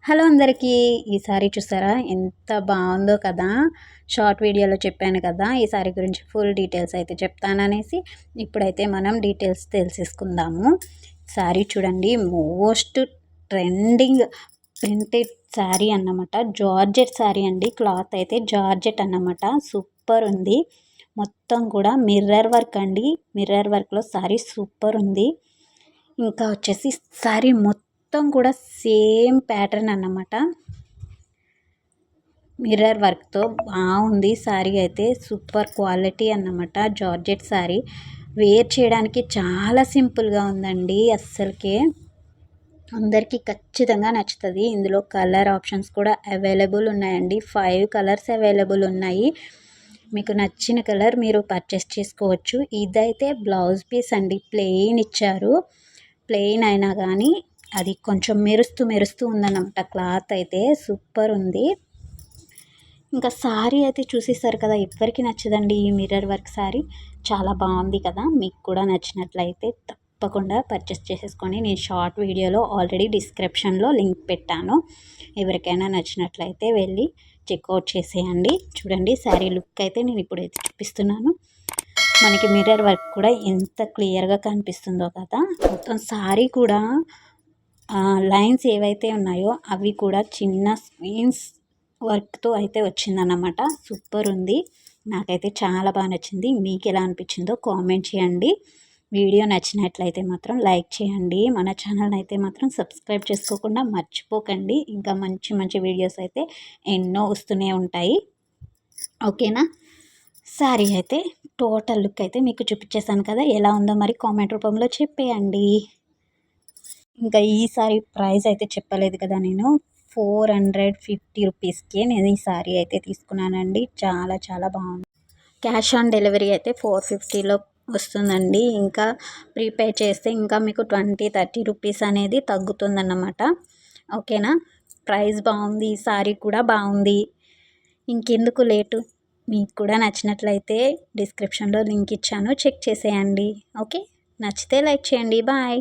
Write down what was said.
Hello అందరికీ. ఈ sorry చూసారా ఎంత బాగుందో కదా. షార్ట్ వీడియోలో చెప్పాను కదా ఈ సారీ గురించి ఫుల్ డీటెయిల్స్ అయితే చెప్తాననేసి. ఇప్పుడైతే మనం డీటెయిల్స్ తెలిసేసుకుందాము. సారీ చూడండి, మోస్ట్ ట్రెండింగ్ ప్రింటెడ్ శారీ అన్నమాట. జార్జెట్ శారీ అండి. క్లాత్ అయితే జార్జెట్ అన్నమాట. సూపర్ ఉంది. మొత్తం కూడా మిర్రర్ వర్క్ అండి. మిర్రర్ వర్క్లో శారీ సూపర్ ఉంది. ఇంకా వచ్చేసి శారీ మొత్తం కూడా సేమ్ ప్యాటర్న్ అన్నమాట. మిర్రర్ వర్క్తో బాగుంది శారీ అయితే. సూపర్ క్వాలిటీ అన్నమాట. జార్జెట్ శారీ వేర్ చేయడానికి చాలా సింపుల్గా ఉందండి. అస్సలకే అందరికీ ఖచ్చితంగా నచ్చుతుంది. ఇందులో కలర్ ఆప్షన్స్ కూడా అవైలబుల్ ఉన్నాయండి. 5 కలర్స్ అవైలబుల్ ఉన్నాయి. మీకు నచ్చిన కలర్ మీరు పర్చేస్ చేసుకోవచ్చు. ఇదైతే బ్లౌజ్ పీస్ అండి. ప్లెయిన్ ఇచ్చారు. ప్లెయిన్ అయినా కానీ అది కొంచెం మెరుస్తూ మెరుస్తూ ఉందన్నమాట. క్లాత్ అయితే సూపర్ ఉంది. ఇంకా శారీ అయితే చూసేస్తారు కదా, ఎవరికి నచ్చదండి ఈ మిర్రర్ వర్క్ శారీ. చాలా బాగుంది కదా. మీకు కూడా నచ్చినట్లయితే తప్పకుండా పర్చేస్ చేసేసుకొని. నేను షార్ట్ వీడియోలో ఆల్రెడీ డిస్క్రిప్షన్లో లింక్ పెట్టాను. ఎవరికైనా నచ్చినట్లయితే వెళ్ళి చెక్అవుట్ చేసేయండి. చూడండి శారీ లుక్ అయితే నేను ఇప్పుడైతే చూపిస్తున్నాను. మనకి మిర్రర్ వర్క్ కూడా ఎంత క్లియర్గా కనిపిస్తుందో కదా. మొత్తం శారీ కూడా లైన్స్ ఏవైతే ఉన్నాయో అవి కూడా చిన్న స్క్రీన్స్ వర్క్తో అయితే వచ్చిందన్నమాట. సూపర్ ఉంది. నాకైతే చాలా బాగా నచ్చింది. మీకు ఎలా అనిపించిందో కామెంట్ చేయండి. వీడియో నచ్చినట్లయితే మాత్రం లైక్ చేయండి. మన ఛానల్ అయితే మాత్రం సబ్స్క్రైబ్ చేసుకోకుండా మర్చిపోకండి. ఇంకా మంచి మంచి వీడియోస్ అయితే ఎన్నో వస్తూనే ఉంటాయి. ఓకేనా. శారీ అయితే టోటల్ లుక్ అయితే మీకు చూపించేసాను కదా. ఎలా ఉందో మరి కామెంట్ రూపంలో చెప్పేయండి. ఇంకా ఈ సారీ ప్రైస్ అయితే చెప్పలేదు కదా నేను. 450 రూపీస్కే నేను ఈ సారీ అయితే తీసుకున్నానండి. చాలా చాలా బాగుంది. క్యాష్ ఆన్ డెలివరీ అయితే 450లో వస్తుందండి. ఇంకా ప్రీపే చేస్తే ఇంకా మీకు 20-30 రూపీస్ అనేది తగ్గుతుందన్నమాట. ఓకేనా. ప్రైస్ బాగుంది. ఈ సారీ కూడా బాగుంది. ఇంకెందుకు లేటు, మీకు కూడా నచ్చినట్లయితే డిస్క్రిప్షన్లో లింక్ ఇచ్చాను, చెక్ చేసేయండి. ఓకే. నచ్చితే లైక్ చేయండి. బాయ్.